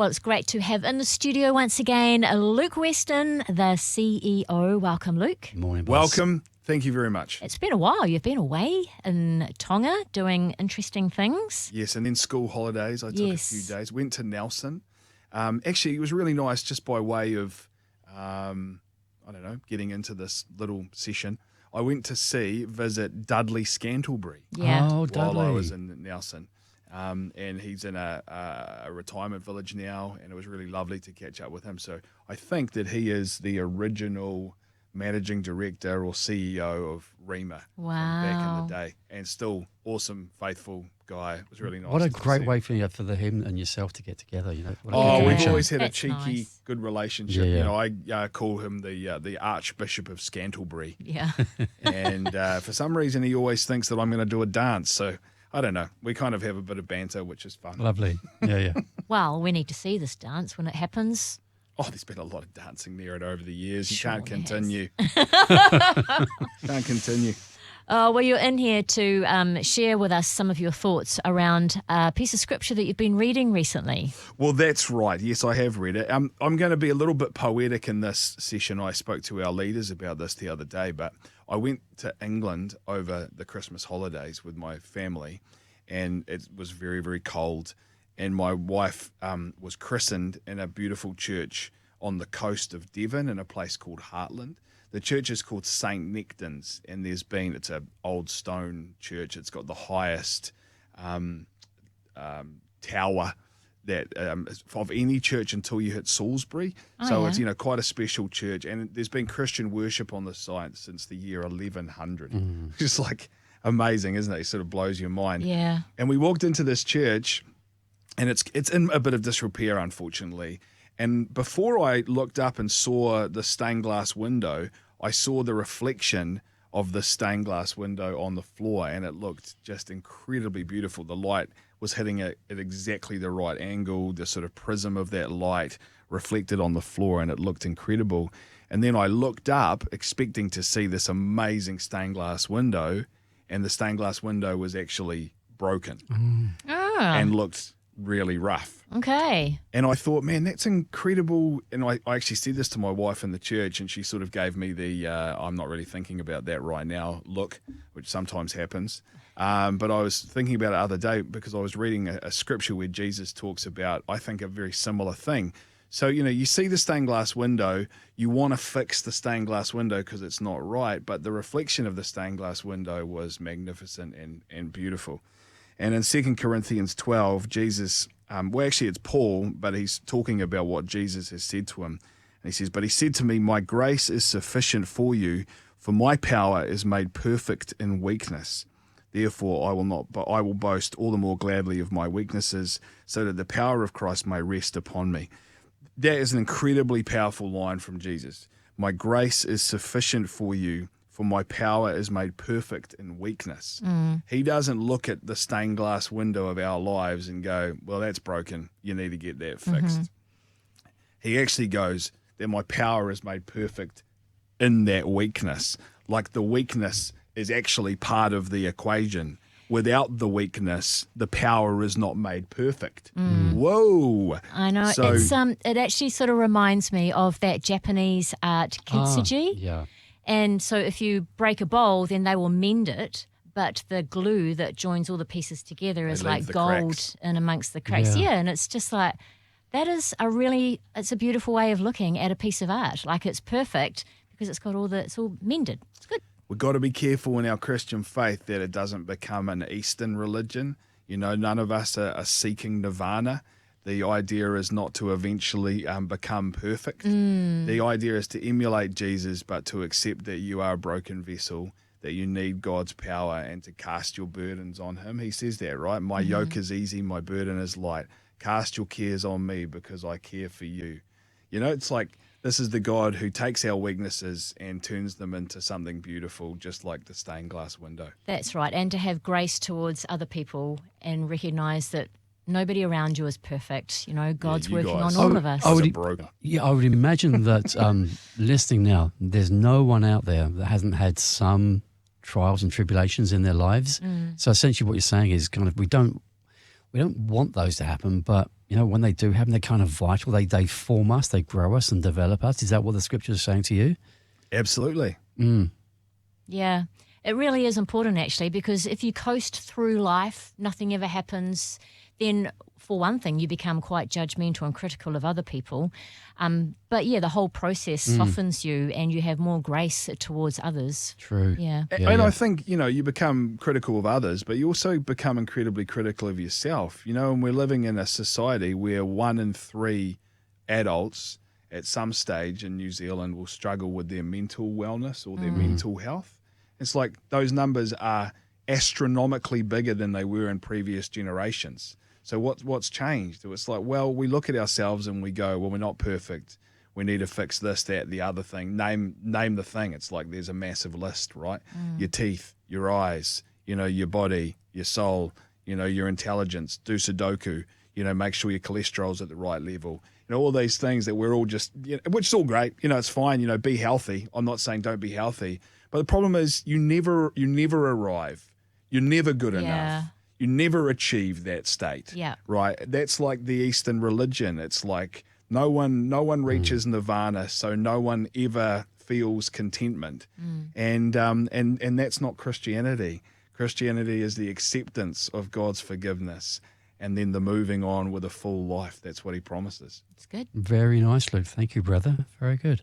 Well, it's great to have in the studio once again Luke Weston, the CEO. Welcome, Luke. Morning, boss. Welcome. Thank you very much. It's been a while. You've been away in Tonga doing interesting things. Yes, and then school holidays. I took a few days. Went to Nelson. Actually, it was really nice just by way of, getting into this little session. I went to visit Dudley Scantlebury Yeah. while I was in Nelson. And he's in a retirement village now, and it was really lovely to catch up with him. So I think that he is the original managing director or CEO of Rema from back in the day, and still awesome, faithful guy. It was really nice. What a great way for him and yourself to get together. You know. We've always had a cheeky, good relationship. Yeah. You know, I call him the Archbishop of Scantlebury. Yeah. And for some reason, he always thinks that I'm going to do a dance. So I don't know. We kind of have a bit of banter, which is fun. Lovely. Yeah. Well, we need to see this dance when it happens. Oh, there's been a lot of dancing there and over the years. You Sure can't there has. continue. Can't continue. Well, you're in here to share with us some of your thoughts around a piece of scripture that you've been reading recently. Well, that's right. Yes, I have read it. I'm going to be a little bit poetic in this session. I spoke to our leaders about this the other day, but I went to England over the Christmas holidays with my family, and it was very, very cold. And my wife was christened in a beautiful church on the coast of Devon in a place called Heartland. The church is called St. Nectan's, and it's an old stone church. It's got the highest tower that of any church until you hit Salisbury. It's quite a special church, and there's been Christian worship on the site since the year 1100. Just like amazing, isn't it? It sort of blows your mind. Yeah. And we walked into this church, and it's in a bit of disrepair, unfortunately. And before I looked up and saw the stained glass window, I saw the reflection of the stained glass window on the floor, and it looked just incredibly beautiful. The light was hitting it at exactly the right angle. The sort of prism of that light reflected on the floor, and it looked incredible. And then I looked up expecting to see this amazing stained glass window, and the stained glass window was actually broken and looked really rough. Okay. And I thought, man, that's incredible. And I actually said this to my wife in the church, and she sort of gave me the I'm not really thinking about that right now look, which sometimes happens. But I was thinking about it the other day because I was reading a scripture where Jesus talks about, I think, a very similar thing. So, you see the stained glass window, you want to fix the stained glass window because it's not right, but the reflection of the stained glass window was magnificent and beautiful. And in 2 Corinthians 12, Jesus, it's Paul, but he's talking about what Jesus has said to him. And he says, "But he said to me, my grace is sufficient for you, for my power is made perfect in weakness. Therefore, I will boast all the more gladly of my weaknesses, so that the power of Christ may rest upon me." That is an incredibly powerful line from Jesus. My grace is sufficient for you, for my power is made perfect in weakness. He doesn't look at the stained glass window of our lives and go, well, that's broken. You need to get that fixed. He actually goes that my power is made perfect in that weakness. Like the weakness is actually part of the equation. Without the weakness, the power is not made perfect. Whoa. I know. So, it actually sort of reminds me of that Japanese art kintsugi. Yeah. And so if you break a bowl, then they will mend it, but the glue that joins all the pieces together is leave like the gold cracks. in amongst the cracks. Yeah. Yeah, and it's just like, it's a beautiful way of looking at a piece of art. Like it's perfect because it's all mended. It's good. we've got to be careful in our Christian faith that it doesn't become an Eastern religion. None of us are seeking nirvana. The idea is not to eventually become perfect. The idea is to emulate Jesus, but to accept that you are a broken vessel, that you need God's power and to cast your burdens on him. He says that, right? My yoke is easy, my burden is light. Cast your cares on me because I care for you. It's like this is the God who takes our weaknesses and turns them into something beautiful, just like the stained glass window. That's right. And to have grace towards other people and recognise that nobody around you is perfect. God's you working guys on all of us. are broken. I would imagine that listening now, there's no one out there that hasn't had some trials and tribulations in their lives. So essentially what you're saying is kind of we don't want those to happen, but when they do happen, they're kind of vital. They form us, they grow us and develop us. Is that what the scripture is saying to you? Absolutely. Yeah, it really is important actually, because if you coast through life, nothing ever happens, then for one thing, you become quite judgmental and critical of other people. But yeah, the whole process softens you and you have more grace towards others. True. Yeah. And I think, you become critical of others, but you also become incredibly critical of yourself. And we're living in a society where 1 in 3 adults at some stage in New Zealand will struggle with their mental wellness or their mental health. It's like those numbers are astronomically bigger than they were in previous generations. So what's changed? It's like, well, we look at ourselves and we go, well, we're not perfect. We need to fix this, that, the other thing. Name the thing. It's like there's a massive list, right? Your teeth, your eyes, your body, your soul, your intelligence, do Sudoku, make sure your cholesterol's at the right level. All these things that we're all just, which is all great. It's fine, be healthy. I'm not saying don't be healthy. But the problem is you never arrive. You're never good enough. You never achieve that state. Yeah. Right? That's like the Eastern religion. It's like no one reaches nirvana, so no one ever feels contentment. And that's not Christianity. Christianity is the acceptance of God's forgiveness and then the moving on with a full life. That's what he promises. It's good. Very nice, Luke. Thank you, brother. Very good.